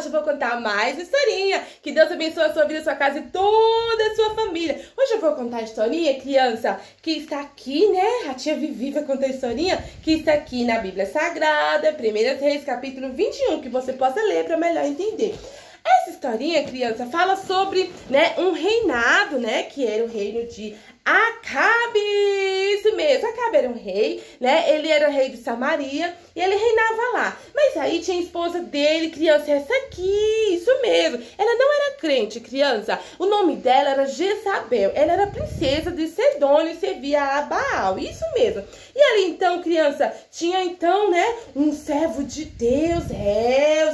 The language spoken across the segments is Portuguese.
eu vou contar mais uma historinha. Que Deus abençoe a sua vida, a sua casa e toda a sua família. Hoje eu vou contar a historinha, criança, que está aqui, né? A tia Vivi vai contar a historinha que está aqui na Bíblia Sagrada, 1 Reis, capítulo 21, que você possa ler para melhor entender. Essa historinha, criança, fala sobre, né, um reinado, né, que era o reino de Acabe. Isso mesmo, Acabe era um rei, né, ele era rei de Samaria e ele reinava lá. Mas aí tinha a esposa dele, criança, essa aqui, isso mesmo. Ela não era crente, criança. O nome dela era Jezabel. Ela era princesa de Sidônia e servia a Baal, isso mesmo. E ali então, criança, tinha então, né, um servo de Deus,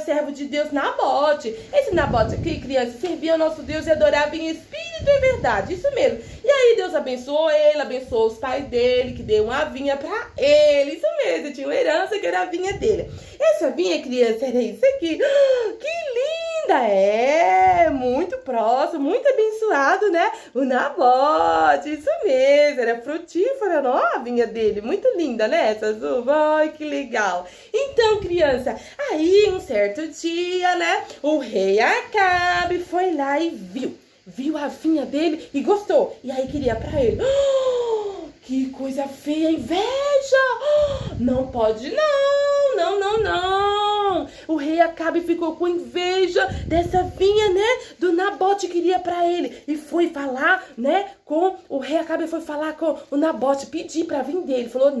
o servo de Deus Nabote. Esse Nabote aqui, criança, servia ao nosso Deus e adorava em espírito e verdade, isso mesmo. E aí Deus abençoou ele, abençoou os pais dele, que deu uma vinha pra ele, isso mesmo, tinha uma herança que era a vinha dele. Essa vinha, criança, era isso aqui. Que linda! Muito próximo, muito abençoado, né? O Nabote, isso mesmo, era frutífera, não? A vinha dele, muito linda, né? Essas uvas, ai, que legal. Então, criança, aí um certo dia, né? O rei Acabe foi lá e viu a vinha dele e gostou. E aí queria pra ele. Oh, que coisa feia, inveja! Oh, não pode não. O rei Acabe ficou com inveja dessa vinha, né? Do Nabote, queria pra ele. E foi falar, né? Com o rei Acabe foi falar com o Nabote, pedir pra vender. Ele falou,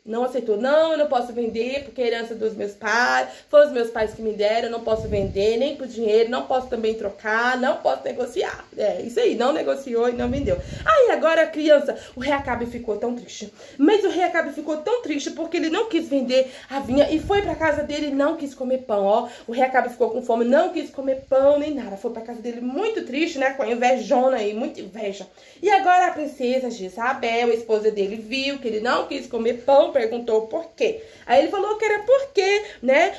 não aceitou. Não, eu não posso vender porque é herança dos meus pais. Foram os meus pais que me deram. Eu não posso vender nem por dinheiro. Não posso também trocar. Não posso negociar. É isso aí. Não negociou e não vendeu. Aí agora, criança, o rei Acabe ficou tão triste. Mas o rei Acabe ficou tão triste porque ele não quis vender a vinha e foi pra casa dele e não quis comer pão. Ó, o rei Acabe ficou com fome, não quis comer pão nem nada. Foi pra casa dele muito triste, né? Com a invejona aí, muita inveja. E agora a princesa Jezabel, a esposa dele, viu que ele não quis comer pão, perguntou por quê. Aí ele falou que era porque, né,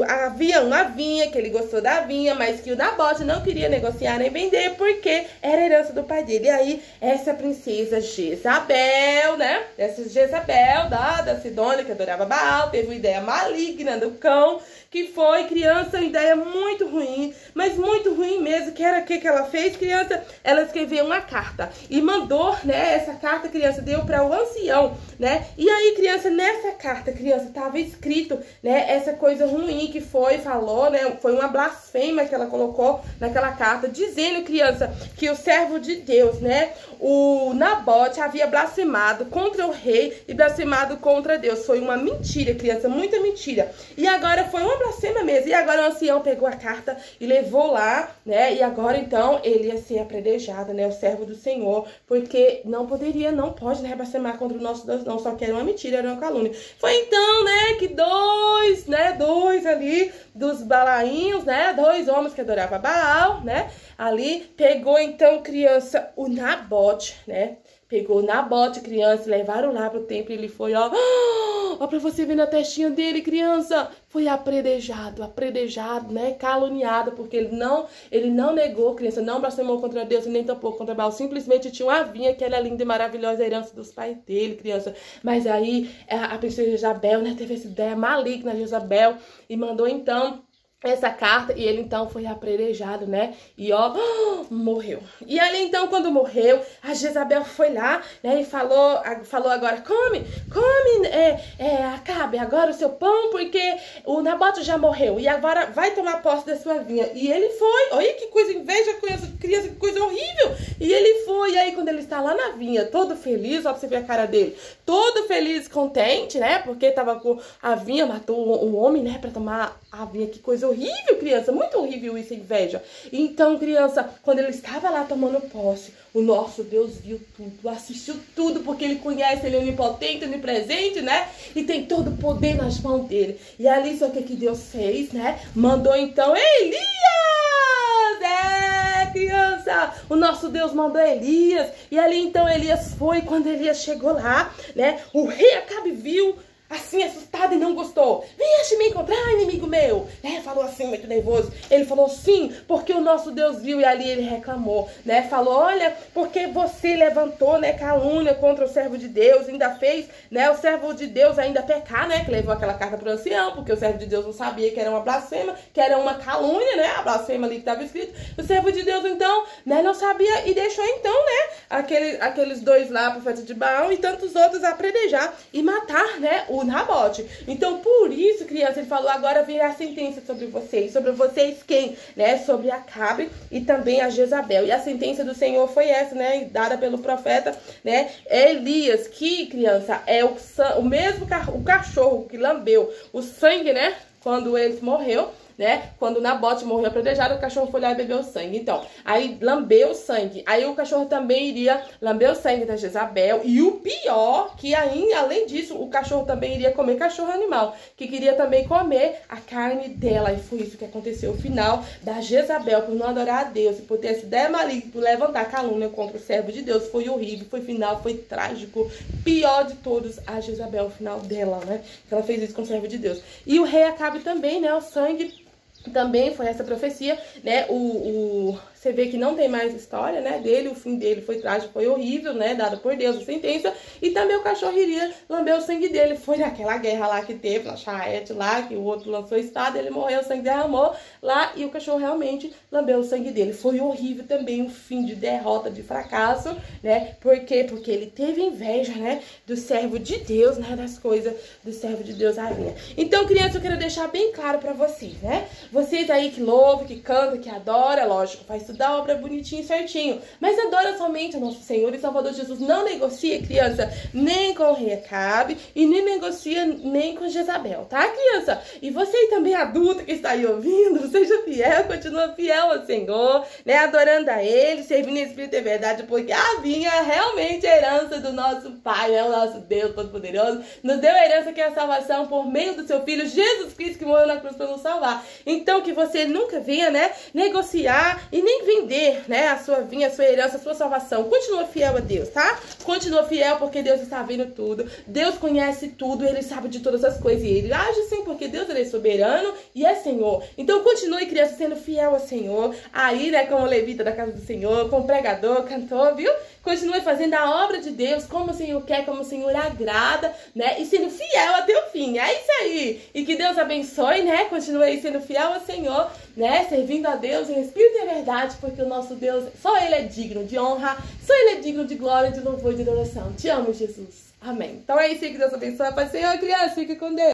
havia uma vinha, que ele gostou da vinha, mas que o Nabote não queria negociar nem vender porque era herança do pai dele. E aí, essa princesa Jezabel, né, essa Jezabel da Sidônia, que adorava Baal, teve uma ideia maligna do cão, que foi, criança, uma ideia muito ruim, mas muito ruim mesmo, que era o que ela fez, criança? Ela escreveu uma carta e mandou, né, essa carta, criança, deu para o ancião, né, e aí, criança, nessa carta, criança, tava escrito, né, essa coisa ruim que falou, né, foi uma blasfêmia que ela colocou naquela carta, dizendo, criança, que o servo de Deus, né, o Nabote havia blasfemado contra o rei e blasfemado contra Deus. Foi uma mentira, criança, muita mentira. E agora foi uma blasfêmia mesmo. E agora o ancião pegou a carta e levou lá, né, e agora então ele ia ser apredejado, né, o servo do Senhor, porque não pode, né, blasfemar contra o nosso Deus, não, só que era uma mentira, era uma calúnia. Foi então, né, que dois ali dos balainhos, né, 2 homens que adoravam Baal, né, ali pegou então, criança, o Nabote, né, pegou o Nabote, criança, levaram lá pro templo e ele foi, ó pra você ver na testinha dele, criança, foi apredejado, né, caluniado, porque ele não negou, criança, não blasfemou contra Deus e nem tampouco contra Baal, simplesmente tinha uma vinha que era linda e maravilhosa, a herança dos pais dele, criança. Mas aí a princesa Jezabel, né, teve essa ideia maligna, Jezabel, e mandou então essa carta, e ele então foi apredejado, né, e ó, morreu. E ali então, quando morreu, a Jezabel foi lá, né, e falou agora, come, Acabe agora o seu pão, porque o Nabote já morreu, e agora vai tomar posse da sua vinha. E ele foi, olha que coisa, inveja, criança, que coisa horrível. E ele foi, e aí quando ele está lá na vinha, todo feliz, ó, pra você ver a cara dele, todo feliz, contente, né, porque tava com a vinha, matou um homem, né, pra tomar a vinha, que coisa horrível, criança, muito horrível isso, inveja. Então, criança, quando ele estava lá tomando posse, o nosso Deus viu tudo, assistiu tudo, porque ele conhece, ele é onipotente, onipresente, né? E tem todo o poder nas mãos dele. E ali, só que Deus fez, né? Mandou então Elias! Criança, o nosso Deus mandou Elias. E ali então Elias foi, quando Elias chegou lá, né? O rei Acabe viu assim, assustado e não gostou. Vieste me encontrar, inimigo meu. Né? Falou assim, muito nervoso. Ele falou, sim, porque o nosso Deus viu, e ali ele reclamou, né? Falou, olha, porque você levantou, né, calúnia contra o servo de Deus, ainda fez, né, o servo de Deus ainda pecar, né? Que levou aquela carta pro ancião, porque o servo de Deus não sabia que era uma blasfema, que era uma calúnia, né? A blasfema ali que estava escrito. O servo de Deus, então, né, não sabia e deixou, então, né, aqueles dois lá, profeta de Baal, e tantos outros a predejar e matar, né, o Nabote. Então, por isso, criança, ele falou, agora virá a sentença sobre vocês. Sobre vocês quem? Né, sobre Acabe e também a Jezabel. E a sentença do Senhor foi essa, né, dada pelo profeta, né, Elias, que, criança, é o mesmo o cachorro que lambeu o sangue, né, quando ele morreu, né? Quando Nabote morreu apedrejado, o cachorro foi lá e bebeu o sangue. Então, aí lambeu o sangue. Aí o cachorro também iria lamber o sangue da Jezabel. E o pior, que aí, além disso, o cachorro também iria comer cachorro animal, que queria também comer a carne dela. E foi isso que aconteceu. O final da Jezabel, por não adorar a Deus, e por ter essa ideia maligna, por levantar calúnia contra o servo de Deus, foi horrível, foi final, foi trágico. Pior de todos, a Jezabel, o final dela, né? Ela fez isso com o servo de Deus. E o rei Acabe também, né? O sangue também foi essa profecia, né? Você vê que não tem mais história, né, dele, o fim dele foi trágico, foi horrível, né, dado por Deus a sentença, e também o cachorro iria lamber o sangue dele. Foi naquela guerra lá que teve, na Chaete lá, que o outro lançou a espada, ele morreu, o sangue derramou lá, e o cachorro realmente lambeu o sangue dele. Foi horrível também, um fim de derrota, de fracasso, né, por quê? Porque ele teve inveja, né, do servo de Deus, né, das coisas do servo de Deus havia. Então, criança, eu quero deixar bem claro pra vocês, né, vocês aí que louvam, que cantam, que adoram, lógico, faz estudar a obra bonitinho e certinho, mas adora somente o nosso Senhor e Salvador Jesus. Não negocia, criança, nem com o rei Acabe e nem negocia nem com Jezabel, tá, criança? E você também, adulto que está aí ouvindo, seja fiel, continua fiel ao Senhor, né, adorando a Ele, servindo em Espírito e verdade, porque a vinha é realmente a herança do nosso Pai, né, o nosso Deus Todo-Poderoso, nos deu a herança que é a salvação por meio do seu Filho, Jesus Cristo, que morreu na cruz para nos salvar. Então, que você nunca venha, né, negociar e nem vender, né, a sua vinha, a sua herança, a sua salvação. Continua fiel a Deus, tá? Continua fiel porque Deus está vendo tudo. Deus conhece tudo, Ele sabe de todas as coisas. E Ele age sim, porque Deus Ele é soberano e é Senhor. Então continue, criança, sendo fiel ao Senhor. Aí, né, como levita da casa do Senhor, como pregador, cantor, viu? Continue fazendo a obra de Deus como o Senhor quer, como o Senhor agrada, né? E sendo fiel até o fim. É isso aí. E que Deus abençoe, né? Continue aí sendo fiel ao Senhor, né? Servindo a Deus em espírito e verdade, porque o nosso Deus, só Ele é digno de honra, só Ele é digno de glória, de louvor e de adoração. Te amo, Jesus. Amém. Então é isso aí, que Deus abençoe. Pai, Senhor, criança, fica com Deus.